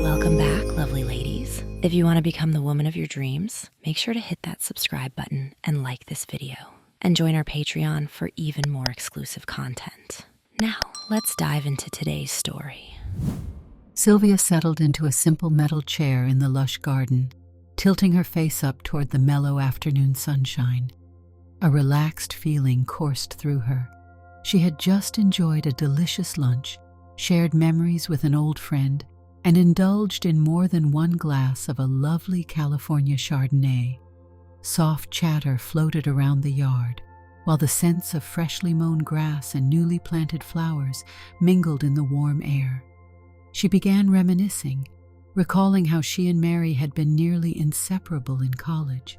Welcome back, lovely ladies. If you want to become the woman of your dreams, make sure to hit that subscribe button and like this video. And join our Patreon for even more exclusive content. Now, let's dive into today's story. Sylvia settled into a simple metal chair in the lush garden, tilting her face up toward the mellow afternoon sunshine. A relaxed feeling coursed through her. She had just enjoyed a delicious lunch, shared memories with an old friend, and indulged in more than one glass of a lovely California Chardonnay. Soft chatter floated around the yard, while the scents of freshly mown grass and newly planted flowers mingled in the warm air. She began reminiscing, recalling how she and Mary had been nearly inseparable in college.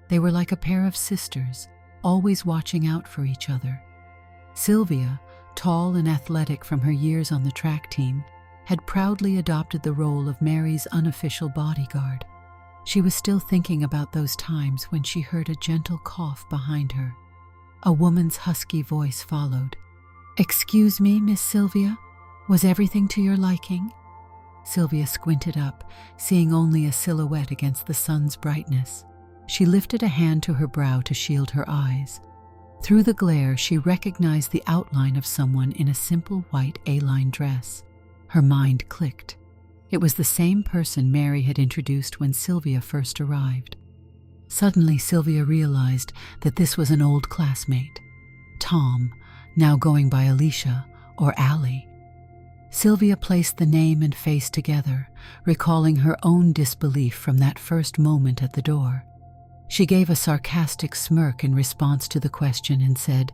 They were like a pair of sisters, always watching out for each other. Sylvia, tall and athletic from her years on the track team, had proudly adopted the role of Mary's unofficial bodyguard. She was still thinking about those times when she heard a gentle cough behind her. A woman's husky voice followed. "Excuse me, Miss Sylvia? Was everything to your liking?" Sylvia squinted up, seeing only a silhouette against the sun's brightness. She lifted a hand to her brow to shield her eyes. Through the glare, she recognized the outline of someone in a simple white A-line dress. Her mind clicked. It was the same person Mary had introduced when Sylvia first arrived. Suddenly, Sylvia realized that this was an old classmate, Tom, now going by Alicia or Allie. Sylvia placed the name and face together, recalling her own disbelief from that first moment at the door. She gave a sarcastic smirk in response to the question and said,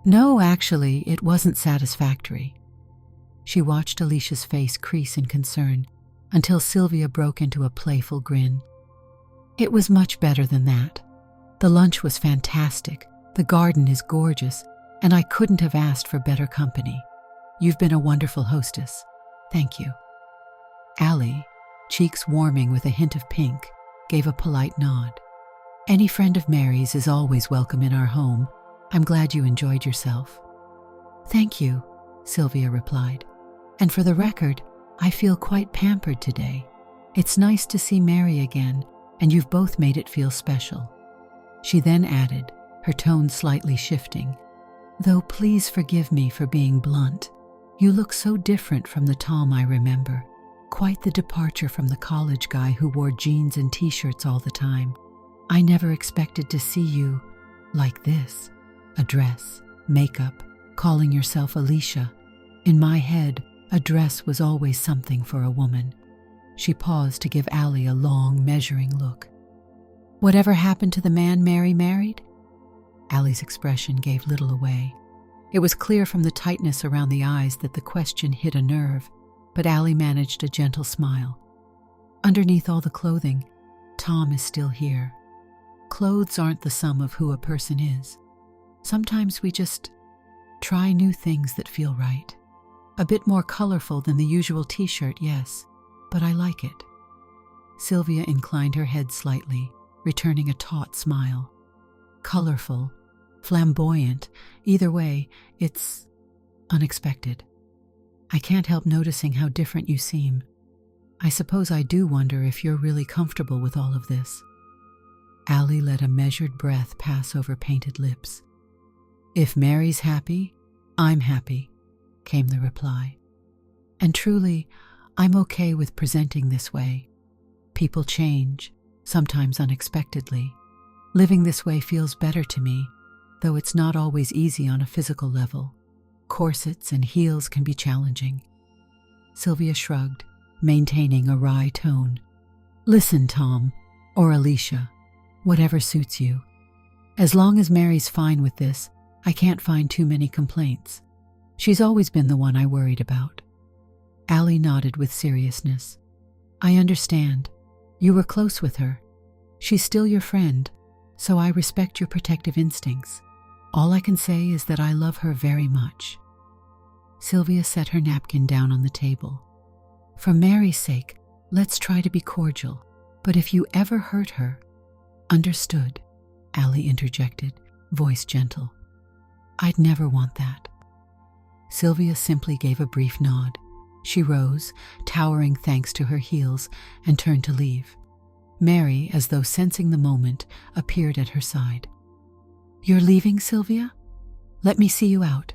"No, actually, it wasn't satisfactory." She watched Alicia's face crease in concern until Sylvia broke into a playful grin. "It was much better than that. The lunch was fantastic, the garden is gorgeous, and I couldn't have asked for better company. You've been a wonderful hostess. Thank you." Allie, cheeks warming with a hint of pink, gave a polite nod. "Any friend of Mary's is always welcome in our home. I'm glad you enjoyed yourself." "Thank you," Sylvia replied. "And for the record, I feel quite pampered today. It's nice to see Mary again, and you've both made it feel special." She then added, her tone slightly shifting, "Though please forgive me for being blunt. You look so different from the Tom I remember. Quite the departure from the college guy who wore jeans and t-shirts all the time. I never expected to see you like this. A dress, makeup, calling yourself Alicia. In my head, a dress was always something for a woman." She paused to give Allie a long, measuring look. "Whatever happened to the man Mary married?" Allie's expression gave little away. It was clear from the tightness around the eyes that the question hit a nerve, but Allie managed a gentle smile. "Underneath all the clothing, Tom is still here. Clothes aren't the sum of who a person is. Sometimes we just try new things that feel right. A bit more colorful than the usual t-shirt, yes, but I like it." Sylvia inclined her head slightly, returning a taut smile. "Colorful, flamboyant, either way, it's unexpected. I can't help noticing how different you seem. I suppose I do wonder if you're really comfortable with all of this." Allie let a measured breath pass over painted lips. "If Mary's happy, I'm happy," came the reply. "And truly, I'm okay with presenting this way. People change, sometimes unexpectedly. Living this way feels better to me, though it's not always easy on a physical level. Corsets and heels can be challenging." Sylvia shrugged, maintaining a wry tone. "Listen, Tom, or Alicia, whatever suits you. As long as Mary's fine with this, I can't find too many complaints. She's always been the one I worried about." Allie nodded with seriousness. "I understand. You were close with her. She's still your friend, so I respect your protective instincts. All I can say is that I love her very much." Sylvia set her napkin down on the table. "For Mary's sake, let's try to be cordial, but if you ever hurt her—" "Understood," Allie interjected, voice gentle. I'd never want that. Sylvia simply gave a brief nod. She rose, towering thanks to her heels, and turned to leave. Mary, as though sensing the moment, appeared at her side. "You're leaving, Sylvia? Let me see you out."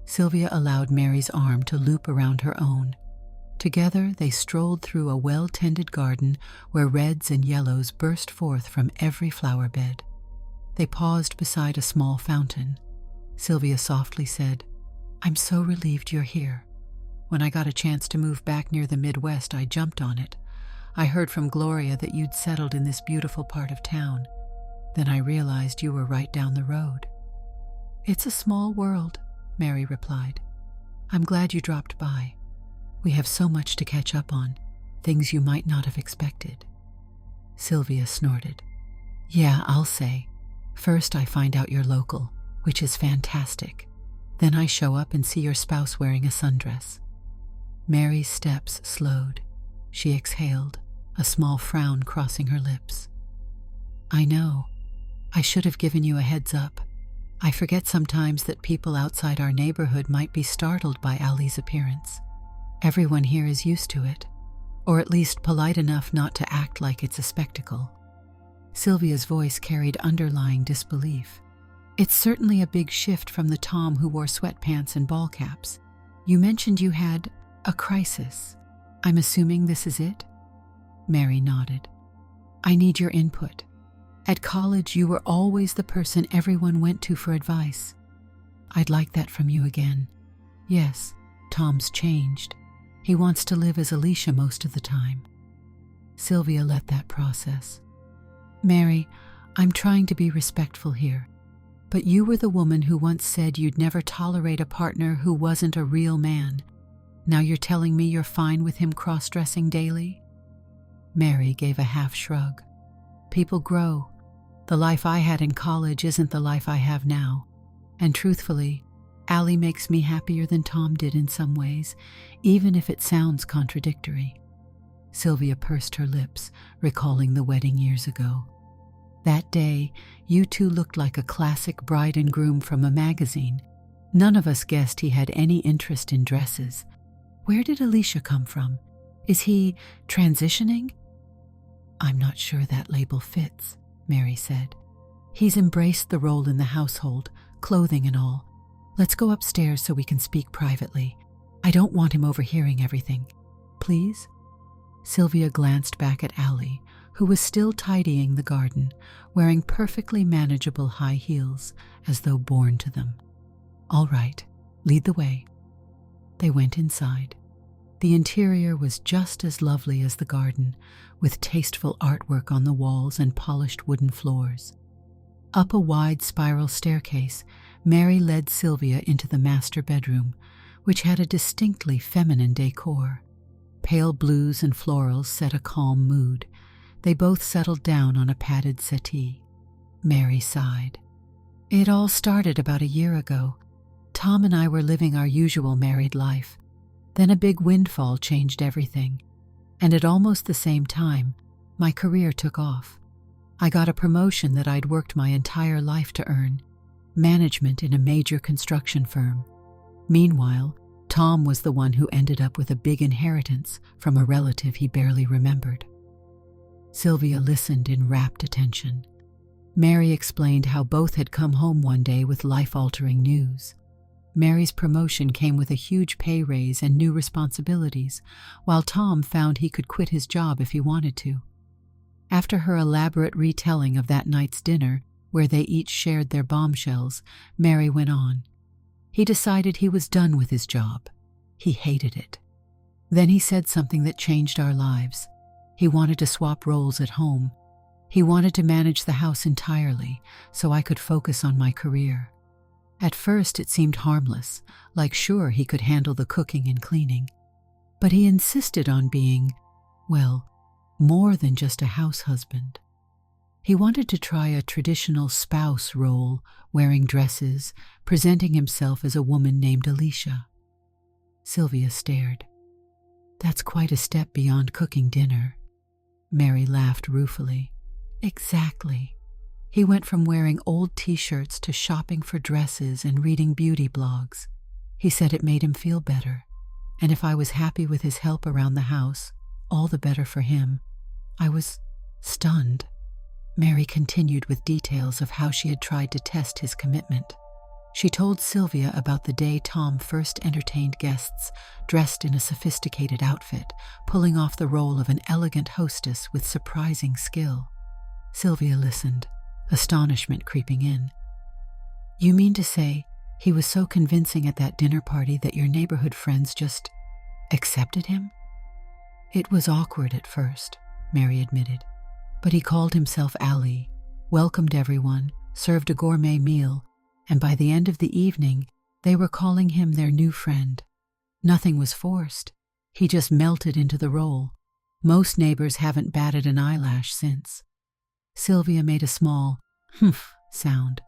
Sylvia allowed Mary's arm to loop around her own. Together they strolled through a well-tended garden where reds and yellows burst forth from every flower bed. They paused beside a small fountain. Sylvia softly said, "I'm so relieved you're here. When I got a chance to move back near the Midwest, I jumped on it. I heard from Gloria that you'd settled in this beautiful part of town. Then I realized you were right down the road." "It's a small world," Mary replied. "I'm glad you dropped by. We have so much to catch up on, things you might not have expected." Sylvia snorted. "Yeah, I'll say. First I find out you're local, which is fantastic. Then I show up and see your spouse wearing a sundress." Mary's steps slowed. She exhaled, a small frown crossing her lips. "I know. I should have given you a heads up. I forget sometimes that people outside our neighborhood might be startled by Ali's appearance. Everyone here is used to it, or at least polite enough not to act like it's a spectacle." Sylvia's voice carried underlying disbelief. "It's certainly a big shift from the Tom who wore sweatpants and ball caps. You mentioned you had a crisis. I'm assuming this is it?" Mary nodded. "I need your input. At college, you were always the person everyone went to for advice. I'd like that from you again. Yes, Tom's changed. He wants to live as Alicia most of the time." Sylvia let that process. "Mary, I'm trying to be respectful here, but you were the woman who once said you'd never tolerate a partner who wasn't a real man. Now you're telling me you're fine with him cross-dressing daily?" Mary gave a half shrug. "People grow. The life I had in college isn't the life I have now. And truthfully, Ali makes me happier than Tom did in some ways, even if it sounds contradictory." Sylvia pursed her lips, recalling the wedding years ago. "That day, you two looked like a classic bride and groom from a magazine. None of us guessed he had any interest in dresses. Where did Alicia come from? Is he transitioning?" "I'm not sure that label fits," Mary said. "He's embraced the role in the household, clothing and all. Let's go upstairs so we can speak privately. I don't want him overhearing everything. Please?" Sylvia glanced back at Ali, who was still tidying the garden, wearing perfectly manageable high heels, as though born to them. "All right, lead the way." They went inside. The interior was just as lovely as the garden, with tasteful artwork on the walls and polished wooden floors. Up a wide spiral staircase, Mary led Sylvia into the master bedroom, which had a distinctly feminine decor. Pale blues and florals set a calm mood. They both settled down on a padded settee. Mary sighed. "It all started about a year ago. Tom and I were living our usual married life. Then a big windfall changed everything. And at almost the same time, my career took off. I got a promotion that I'd worked my entire life to earn, management in a major construction firm. Meanwhile, Tom was the one who ended up with a big inheritance from a relative he barely remembered." Sylvia listened in rapt attention. Mary explained how both had come home one day with life-altering news. Mary's promotion came with a huge pay raise and new responsibilities, while Tom found he could quit his job if he wanted to. After her elaborate retelling of that night's dinner, where they each shared their bombshells, Mary went on. "He decided he was done with his job. He hated it. Then he said something that changed our lives. He wanted to swap roles at home. He wanted to manage the house entirely, so I could focus on my career. At first it seemed harmless, like sure he could handle the cooking and cleaning. But he insisted on being, well, more than just a house husband. He wanted to try a traditional spouse role, wearing dresses, presenting himself as a woman named Alicia." Sylvia stared. "That's quite a step beyond cooking dinner." Mary laughed ruefully. "Exactly. He went from wearing old t-shirts to shopping for dresses and reading beauty blogs. He said it made him feel better, and if I was happy with his help around the house, all the better for him. I was stunned. Mary continued with details of how she had tried to test his commitment. She told Sylvia about the day Tom first entertained guests, dressed in a sophisticated outfit, pulling off the role of an elegant hostess with surprising skill. Sylvia listened, astonishment creeping in. "You mean to say he was so convincing at that dinner party that your neighborhood friends just accepted him?" "It was awkward at first," Mary admitted, "but he called himself Ali, welcomed everyone, served a gourmet meal, and by the end of the evening, they were calling him their new friend. Nothing was forced. He just melted into the role. Most neighbors haven't batted an eyelash since." Sylvia made a small humph sound.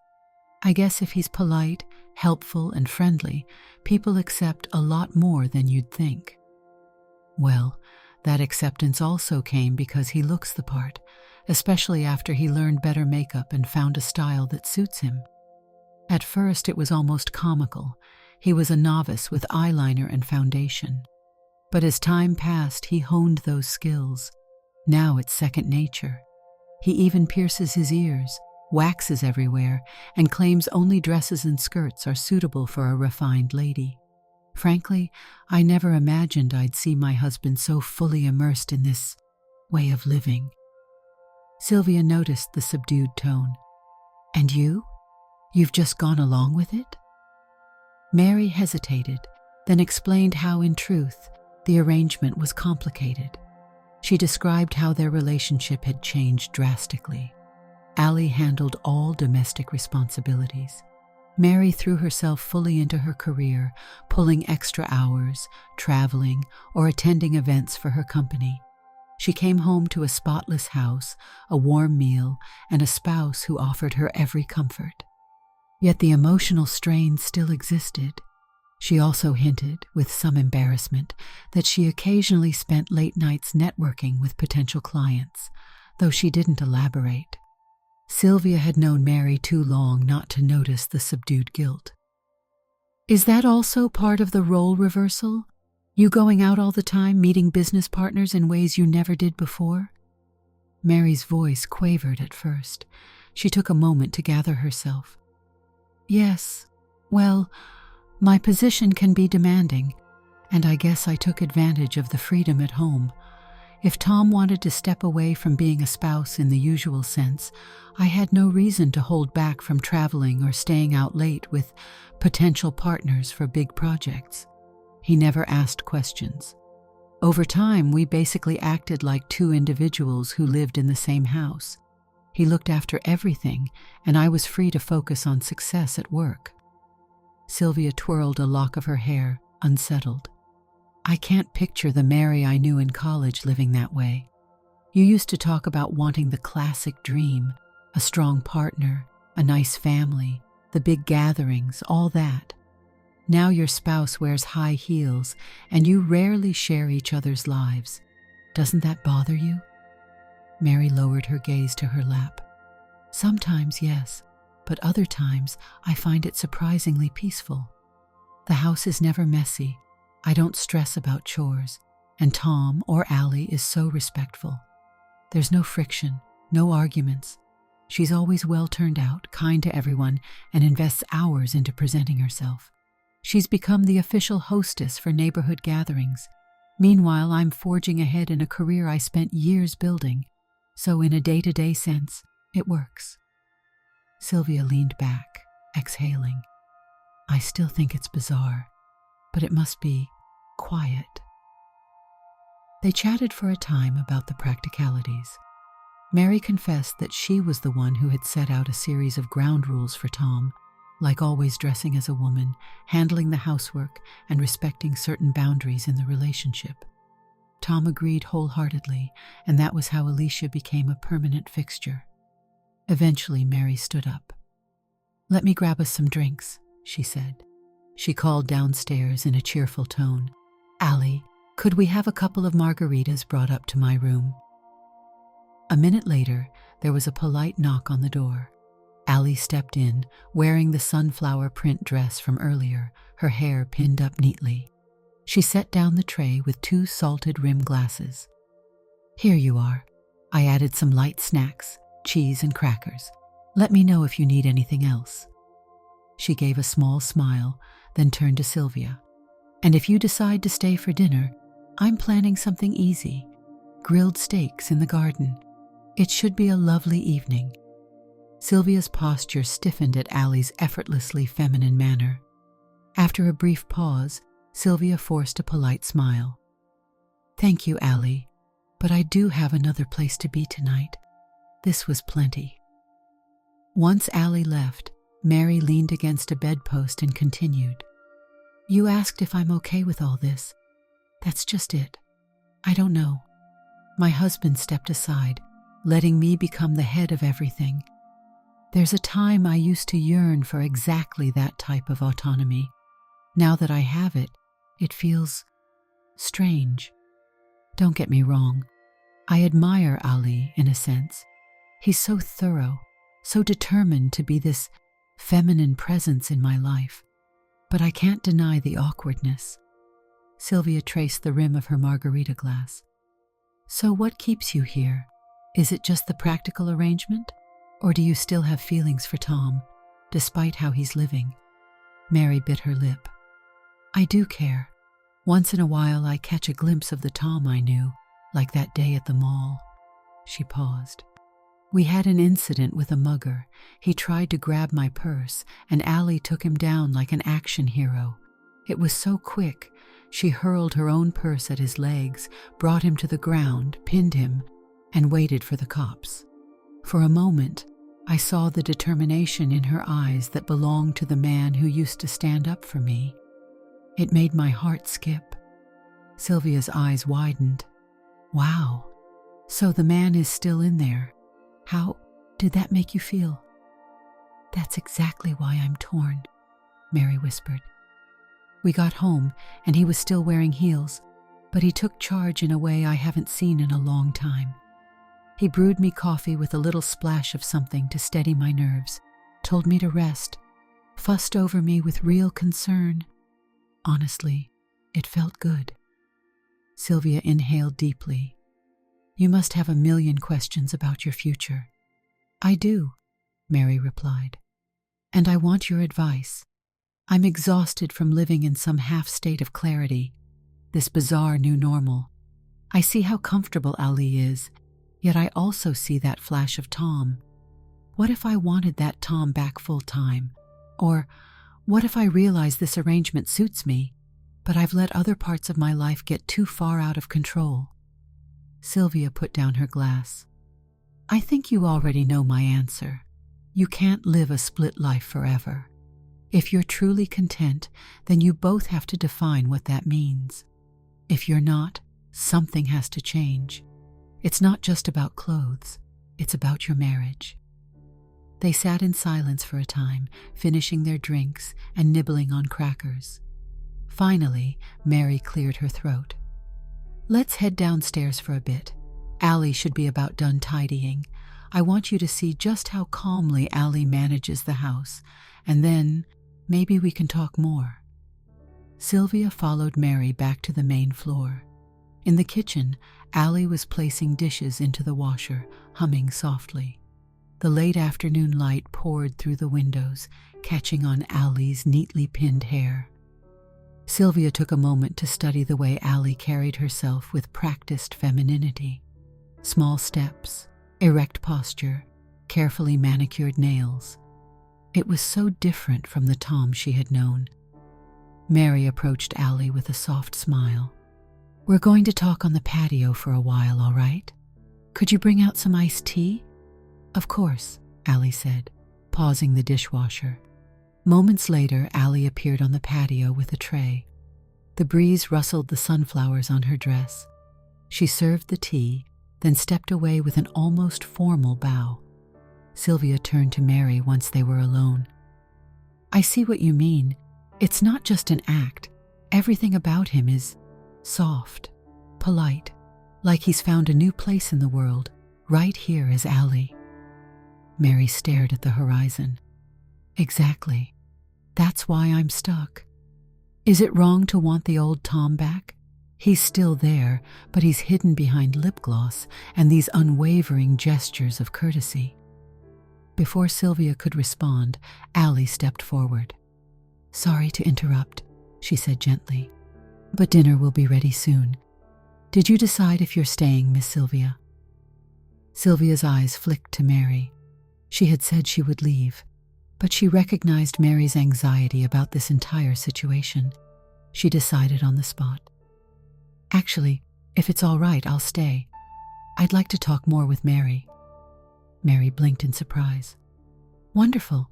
"I guess if he's polite, helpful, and friendly, people accept a lot more than you'd think." "Well, that acceptance also came because he looks the part, especially after he learned better makeup and found a style that suits him. At first it was almost comical. He was a novice with eyeliner and foundation. But as time passed, he honed those skills. Now it's second nature. He even pierces his ears, waxes everywhere, and claims only dresses and skirts are suitable for a refined lady. Frankly, I never imagined I'd see my husband so fully immersed in this way of living." Sylvia noticed the subdued tone. "And you? You've just gone along with it?" Mary hesitated, then explained how, in truth, the arrangement was complicated. She described how their relationship had changed drastically. Ali handled all domestic responsibilities. Mary threw herself fully into her career, pulling extra hours, traveling, or attending events for her company. She came home to a spotless house, a warm meal, and a spouse who offered her every comfort. Yet the emotional strain still existed. She also hinted, with some embarrassment, that she occasionally spent late nights networking with potential clients, though she didn't elaborate. Sylvia had known Mary too long not to notice the subdued guilt. "Is that also part of the role reversal? You going out all the time, meeting business partners in ways you never did before?" Mary's voice quavered at first. She took a moment to gather herself. "Yes, well, my position can be demanding, and I guess I took advantage of the freedom at home. If Tom wanted to step away from being a spouse in the usual sense, I had no reason to hold back from traveling or staying out late with potential partners for big projects. He never asked questions. Over time, we basically acted like two individuals who lived in the same house. He looked after everything, and I was free to focus on success at work." Sylvia twirled a lock of her hair, unsettled. "I can't picture the Mary I knew in college living that way. You used to talk about wanting the classic dream, a strong partner, a nice family, the big gatherings, all that. Now your spouse wears high heels, and you rarely share each other's lives. Doesn't that bother you?" Mary lowered her gaze to her lap. "Sometimes, yes, but other times I find it surprisingly peaceful. The house is never messy. I don't stress about chores, and Tom or Ali is so respectful. There's no friction, no arguments. She's always well turned out, kind to everyone, and invests hours into presenting herself. She's become the official hostess for neighborhood gatherings. Meanwhile, I'm forging ahead in a career I spent years building. So in a day-to-day sense, it works." Sylvia leaned back, exhaling. "I still think it's bizarre, but it must be quiet." They chatted for a time about the practicalities. Mary confessed that she was the one who had set out a series of ground rules for Tom, like always dressing as a woman, handling the housework, and respecting certain boundaries in the relationship. Tom agreed wholeheartedly, and that was how Alicia became a permanent fixture. Eventually, Mary stood up. "Let me grab us some drinks," she said. She called downstairs in a cheerful tone. "Ali, could we have a couple of margaritas brought up to my room?" A minute later, there was a polite knock on the door. Allie stepped in, wearing the sunflower print dress from earlier, her hair pinned up neatly. She set down the tray with 2 salted rim glasses. "Here you are. I added some light snacks, cheese and crackers. Let me know if you need anything else." She gave a small smile, then turned to Sylvia. "And if you decide to stay for dinner, I'm planning something easy. Grilled steaks in the garden. It should be a lovely evening." Sylvia's posture stiffened at Allie's effortlessly feminine manner. After a brief pause, Sylvia forced a polite smile. "Thank you, Allie, but I do have another place to be tonight." This was plenty. Once Allie left, Mary leaned against a bedpost and continued. "You asked if I'm okay with all this. That's just it. I don't know. My husband stepped aside, letting me become the head of everything. There's a time I used to yearn for exactly that type of autonomy. Now that I have it, it feels strange. Don't get me wrong. I admire Ali in a sense. He's so thorough, so determined to be this feminine presence in my life. But I can't deny the awkwardness." Sylvia traced the rim of her margarita glass. "So what keeps you here? Is it just the practical arrangement? Or do you still have feelings for Tom, despite how he's living?" Mary bit her lip. "I do care. Once in a while I catch a glimpse of the Tom I knew, like that day at the mall." She paused. "We had an incident with a mugger. He tried to grab my purse, and Allie took him down like an action hero. It was so quick. She hurled her own purse at his legs, brought him to the ground, pinned him, and waited for the cops. For a moment, I saw the determination in her eyes that belonged to the man who used to stand up for me. It made my heart skip." Sylvia's eyes widened. "Wow. So the man is still in there. How did that make you feel?" "That's exactly why I'm torn," Mary whispered. "We got home, and he was still wearing heels, but he took charge in a way I haven't seen in a long time. He brewed me coffee with a little splash of something to steady my nerves, told me to rest, fussed over me with real concern. Honestly, it felt good." Sylvia inhaled deeply. "You must have a million questions about your future." "I do," Mary replied. "And I want your advice. I'm exhausted from living in some half-state of clarity, this bizarre new normal. I see how comfortable Ali is, yet I also see that flash of Tom. What if I wanted that Tom back full-time? Or what if I realize this arrangement suits me, but I've let other parts of my life get too far out of control?" Sylvia put down her glass. "I think you already know my answer. You can't live a split life forever. If you're truly content, then you both have to define what that means. If you're not, something has to change. It's not just about clothes, it's about your marriage." They sat in silence for a time, finishing their drinks and nibbling on crackers. Finally, Mary cleared her throat. "Let's head downstairs for a bit. Allie should be about done tidying. I want you to see just how calmly Allie manages the house, and then maybe we can talk more." Sylvia followed Mary back to the main floor. In the kitchen, Allie was placing dishes into the washer, humming softly. The late afternoon light poured through the windows, catching on Allie's neatly pinned hair. Sylvia took a moment to study the way Allie carried herself with practiced femininity. Small steps, erect posture, carefully manicured nails. It was so different from the Tom she had known. Mary approached Allie with a soft smile. "We're going to talk on the patio for a while, all right? Could you bring out some iced tea?" "Of course," Allie said, pausing the dishwasher. Moments later, Allie appeared on the patio with a tray. The breeze rustled the sunflowers on her dress. She served the tea, then stepped away with an almost formal bow. Sylvia turned to Mary once they were alone. "I see what you mean. It's not just an act. Everything about him is soft, polite, like he's found a new place in the world, right here as Allie." Mary stared at the horizon. Exactly. That's why I'm stuck. Is it wrong to want the old Tom back? He's still there, but he's hidden behind lip gloss and these unwavering gestures of courtesy. Before Sylvia could respond, Allie stepped forward. "Sorry to interrupt," she said gently, "but dinner will be ready soon. Did you decide if you're staying, Miss Sylvia?" Sylvia's eyes flicked to Mary. She had said she would leave, but she recognized Mary's anxiety about this entire situation. She decided on the spot. "Actually, if it's all right, I'll stay. I'd like to talk more with Mary." Mary blinked in surprise. "Wonderful."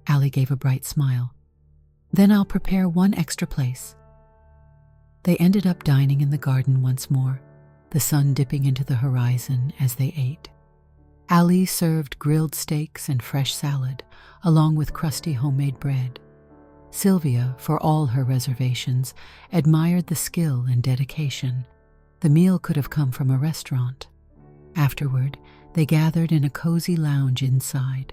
Allie gave a bright smile. "Then I'll prepare one extra place." They ended up dining in the garden once more, the sun dipping into the horizon as they ate. Allie served grilled steaks and fresh salad, along with crusty homemade bread. Sylvia, for all her reservations, admired the skill and dedication. The meal could have come from a restaurant. Afterward, they gathered in a cozy lounge inside.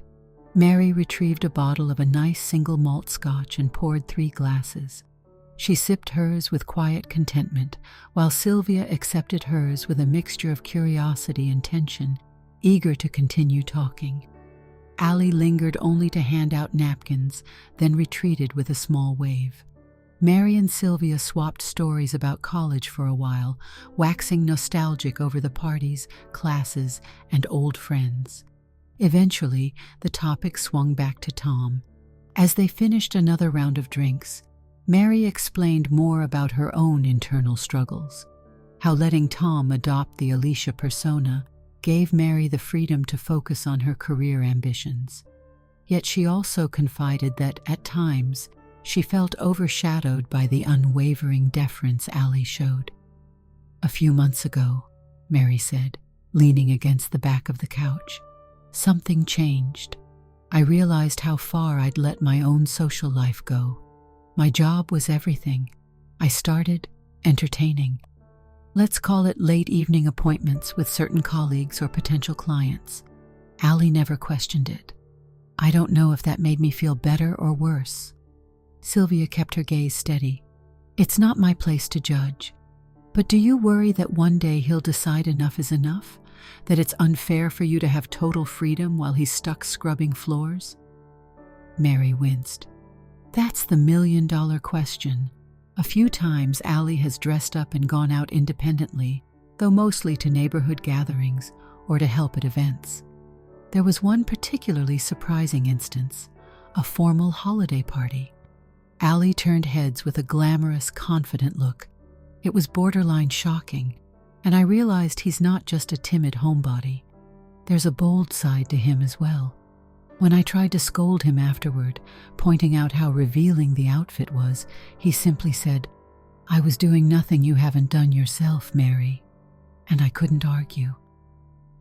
Mary retrieved a bottle of a nice single malt scotch and poured 3 glasses. She sipped hers with quiet contentment, while Sylvia accepted hers with a mixture of curiosity and tension, eager to continue talking. Allie lingered only to hand out napkins, then retreated with a small wave. Mary and Sylvia swapped stories about college for a while, waxing nostalgic over the parties, classes, and old friends. Eventually, the topic swung back to Tom. As they finished another round of drinks, Mary explained more about her own internal struggles, how letting Tom adopt the Alicia persona gave Mary the freedom to focus on her career ambitions. Yet she also confided that, at times, she felt overshadowed by the unwavering deference Allie showed. "A few months ago," Mary said, leaning against the back of the couch, "something changed. I realized how far I'd let my own social life go. My job was everything. I started entertaining. Let's call it late evening appointments with certain colleagues or potential clients. Allie never questioned it. I don't know if that made me feel better or worse." Sylvia kept her gaze steady. "It's not my place to judge. But do you worry that one day he'll decide enough is enough? That it's unfair for you to have total freedom while he's stuck scrubbing floors?" Mary winced. "That's the million-dollar question. A few times Allie has dressed up and gone out independently, though mostly to neighborhood gatherings or to help at events. There was one particularly surprising instance, a formal holiday party. Allie turned heads with a glamorous, confident look. It was borderline shocking, and I realized he's not just a timid homebody. There's a bold side to him as well. When I tried to scold him afterward, pointing out how revealing the outfit was, he simply said, "I was doing nothing you haven't done yourself, Mary." And I couldn't argue.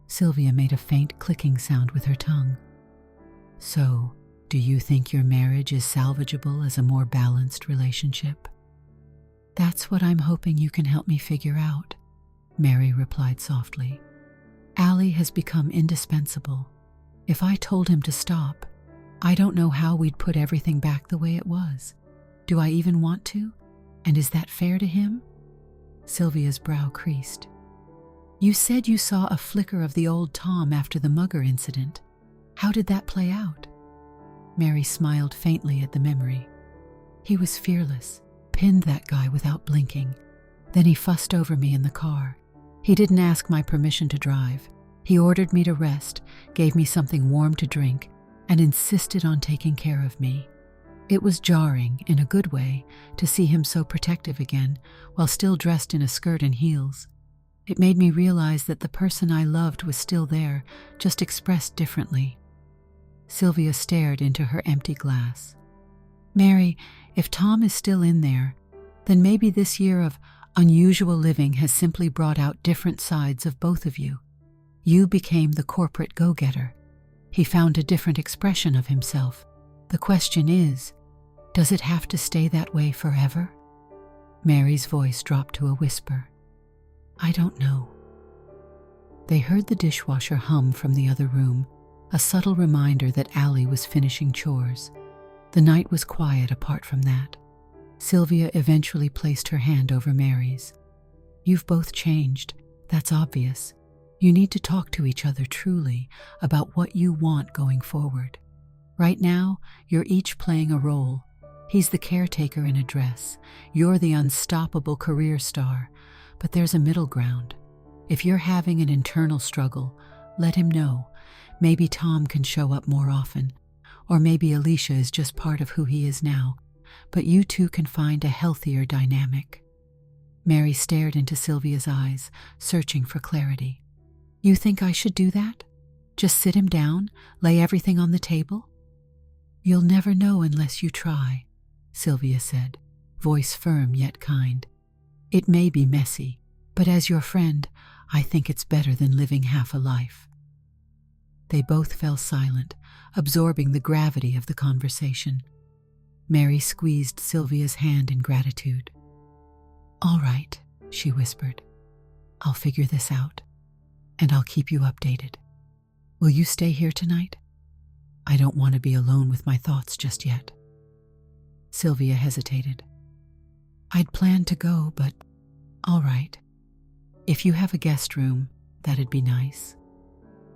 Sylvia made a faint clicking sound with her tongue. "So, do you think your marriage is salvageable as a more balanced relationship?" "That's what I'm hoping you can help me figure out," Mary replied softly. "Allie has become indispensable. If I told him to stop, I don't know how we'd put everything back the way it was. Do I even want to? And is that fair to him?" Sylvia's brow creased. "You said you saw a flicker of the old Tom after the mugger incident. How did that play out?" Mary smiled faintly at the memory. "He was fearless, pinned that guy without blinking. Then he fussed over me in the car. He didn't ask my permission to drive. He ordered me to rest, gave me something warm to drink, and insisted on taking care of me. It was jarring, in a good way, to see him so protective again, while still dressed in a skirt and heels. It made me realize that the person I loved was still there, just expressed differently." Sylvia stared into her empty glass. "Mary, if Tom is still in there, then maybe this year of unusual living has simply brought out different sides of both of you. You became the corporate go-getter. He found a different expression of himself. The question is, does it have to stay that way forever?" Mary's voice dropped to a whisper. "I don't know." They heard the dishwasher hum from the other room. a subtle reminder that Allie was finishing chores. The night was quiet apart from that. Sylvia eventually placed her hand over Mary's. "You've both changed, that's obvious. You need to talk to each other truly about what you want going forward. Right now, you're each playing a role. He's the caretaker in a dress. You're the unstoppable career star. But there's a middle ground. If you're having an internal struggle, let him know. Maybe Tom can show up more often. Or maybe Alicia is just part of who he is now. But you two can find a healthier dynamic." Mary stared into Sylvia's eyes, searching for clarity. "You think I should do that? Just sit him down, lay everything on the table?" "You'll never know unless you try," Sylvia said, voice firm yet kind. "It may be messy, but as your friend, I think it's better than living half a life." They both fell silent, absorbing the gravity of the conversation. Mary squeezed Sylvia's hand in gratitude. "All right," she whispered. "I'll figure this out, and I'll keep you updated. Will you stay here tonight? I don't want to be alone with my thoughts just yet." Sylvia hesitated. "I'd planned to go, but all right. If you have a guest room, that'd be nice."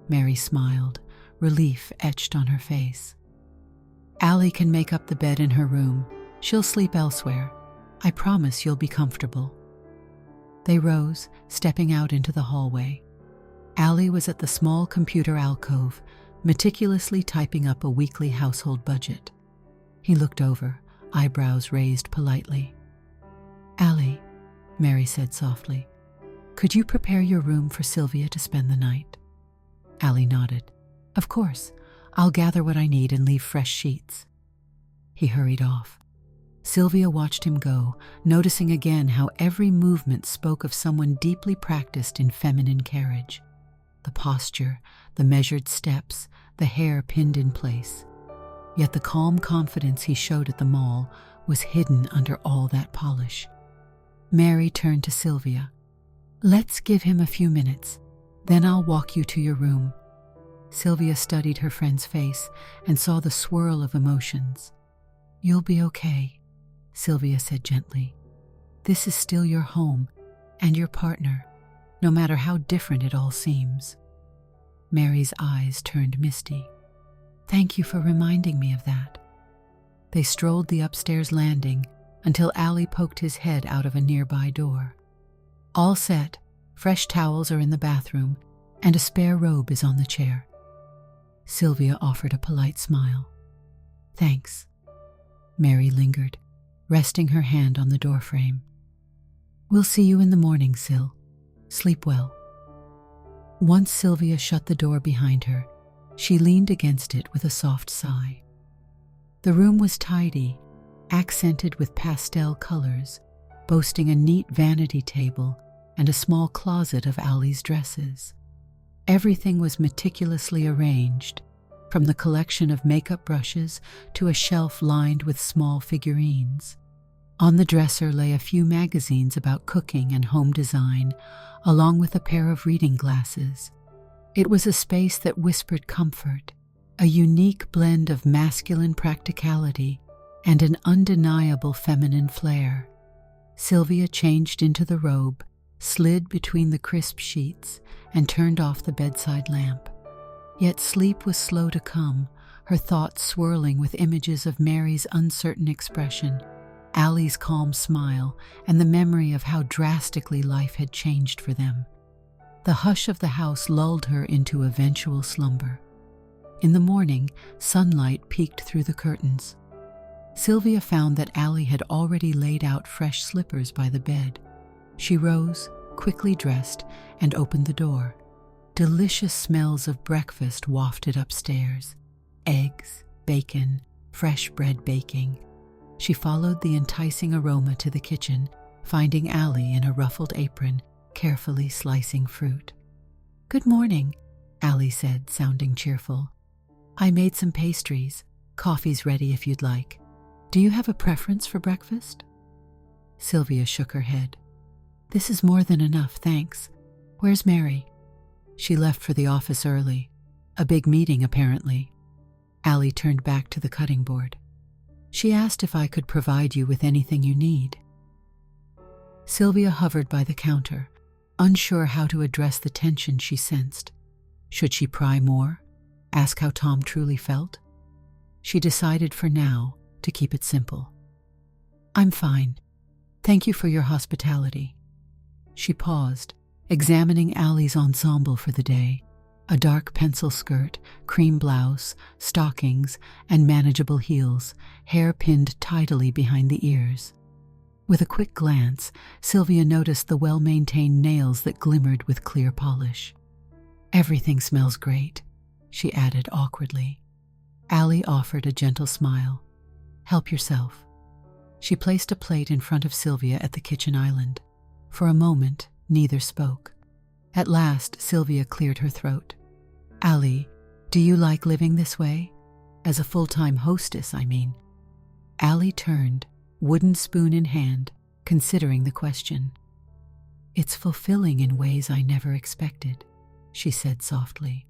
Mary smiled, relief etched on her face. "Allie can make up the bed in her room. She'll sleep elsewhere. I promise you'll be comfortable." They rose, stepping out into the hallway. Allie was at the small computer alcove, meticulously typing up a weekly household budget. He looked over, eyebrows raised politely. "Allie," Mary said softly, "could you prepare your room for Sylvia to spend the night?" Allie nodded. "Of course. I'll gather what I need and leave fresh sheets." He hurried off. Sylvia watched him go, noticing again how every movement spoke of someone deeply practiced in feminine carriage. The posture, the measured steps, the hair pinned in place. Yet the calm confidence he showed at the mall was hidden under all that polish. Mary turned to Sylvia. "Let's give him a few minutes, then I'll walk you to your room." Sylvia studied her friend's face and saw the swirl of emotions. "You'll be okay," Sylvia said gently. "This is still your home and your partner, no matter how different it all seems." Mary's eyes turned misty. "Thank you for reminding me of that." They strolled the upstairs landing until Allie poked his head out of a nearby door. "All set. Fresh towels are in the bathroom, and a spare robe is on the chair." Sylvia offered a polite smile. "Thanks." Mary lingered, resting her hand on the doorframe. "We'll see you in the morning, Syl. Sleep well." Once Sylvia shut the door behind her, she leaned against it with a soft sigh. The room was tidy, accented with pastel colors, boasting a neat vanity table and a small closet of Allie's dresses. Everything was meticulously arranged, from the collection of makeup brushes to a shelf lined with small figurines. On the dresser lay a few magazines about cooking and home design, along with a pair of reading glasses. It was a space that whispered comfort, a unique blend of masculine practicality and an undeniable feminine flair. Sylvia changed into the robe, slid between the crisp sheets, and turned off the bedside lamp. Yet sleep was slow to come, her thoughts swirling with images of Mary's uncertain expression, Allie's calm smile, and the memory of how drastically life had changed for them. The hush of the house lulled her into eventual slumber. In the morning, sunlight peeked through the curtains. Sylvia found that Allie had already laid out fresh slippers by the bed. She rose, quickly dressed, and opened the door. Delicious smells of breakfast wafted upstairs. Eggs, bacon, fresh bread baking. She followed the enticing aroma to the kitchen, finding Allie in a ruffled apron, carefully slicing fruit. "Good morning," Allie said, sounding cheerful. "I made some pastries. Coffee's ready if you'd like. Do you have a preference for breakfast?" Sylvia shook her head. "This is more than enough, thanks. Where's Mary?" "She left for the office early. A big meeting, apparently. Allie turned back to the cutting board. She asked if I could provide you with anything you need. Sylvia hovered by the counter, unsure how to address the tension she sensed. Should she pry more? Ask how Tom truly felt? She decided for now to keep it simple. I'm fine. Thank you for your hospitality. She paused, examining Allie's ensemble for the day. A dark pencil skirt, cream blouse, stockings, and manageable heels, hair pinned tidily behind the ears. With a quick glance, Sylvia noticed the well-maintained nails that glimmered with clear polish. Everything smells great, she added awkwardly. Allie offered a gentle smile. Help yourself. She placed a plate in front of Sylvia at the kitchen island. For a moment, neither spoke. At last, Sylvia cleared her throat. Allie, do you like living this way? As a full-time hostess, I mean. Allie turned, wooden spoon in hand, considering the question. It's fulfilling in ways I never expected, she said softly.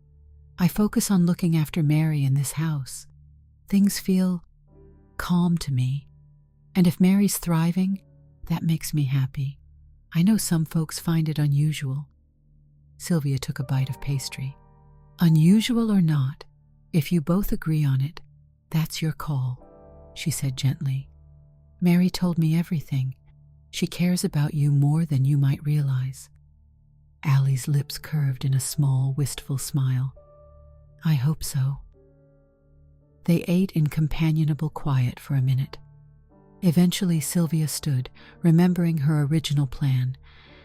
I focus on looking after Mary in this house. Things feel calm to me. And if Mary's thriving, that makes me happy. I know some folks find it unusual. Sylvia took a bite of pastry. Unusual or not, if you both agree on it, that's your call, she said gently. Mary told me everything. She cares about you more than you might realize. Allie's lips curved in a small, wistful smile. I hope so. They ate in companionable quiet for a minute. Eventually, Sylvia stood, remembering her original plan.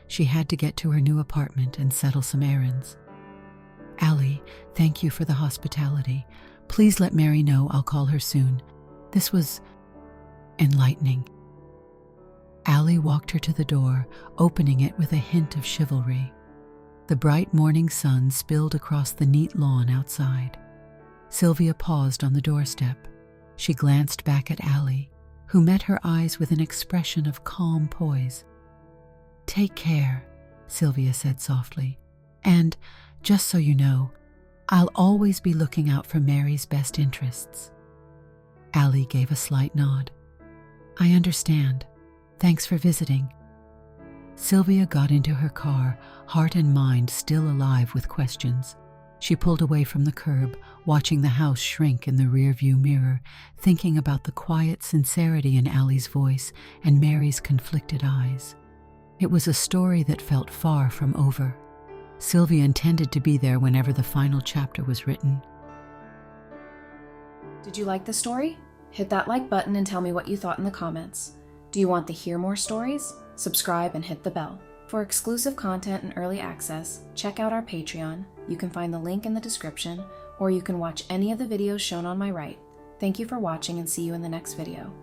She had to get to her new apartment and settle some errands. Allie, thank you for the hospitality. Please let Mary know I'll call her soon. This was enlightening. Allie walked her to the door, opening it with a hint of chivalry. The bright morning sun spilled across the neat lawn outside. Sylvia paused on the doorstep. She glanced back at Allie, who met her eyes with an expression of calm poise. Take care, Sylvia said softly. And, just so you know, I'll always be looking out for Mary's best interests. Allie gave a slight nod. I understand. Thanks for visiting. Sylvia got into her car, heart and mind still alive with questions. She pulled away from the curb, watching the house shrink in the rearview mirror, thinking about the quiet sincerity in Allie's voice and Mary's conflicted eyes. It was a story that felt far from over. Sylvia intended to be there whenever the final chapter was written. Did you like the story? Hit that like button and tell me what you thought in the comments. Do you want to hear more stories? Subscribe and hit the bell. For exclusive content and early access, check out our Patreon. You can find the link in the description, or you can watch any of the videos shown on my right. Thank you for watching and see you in the next video.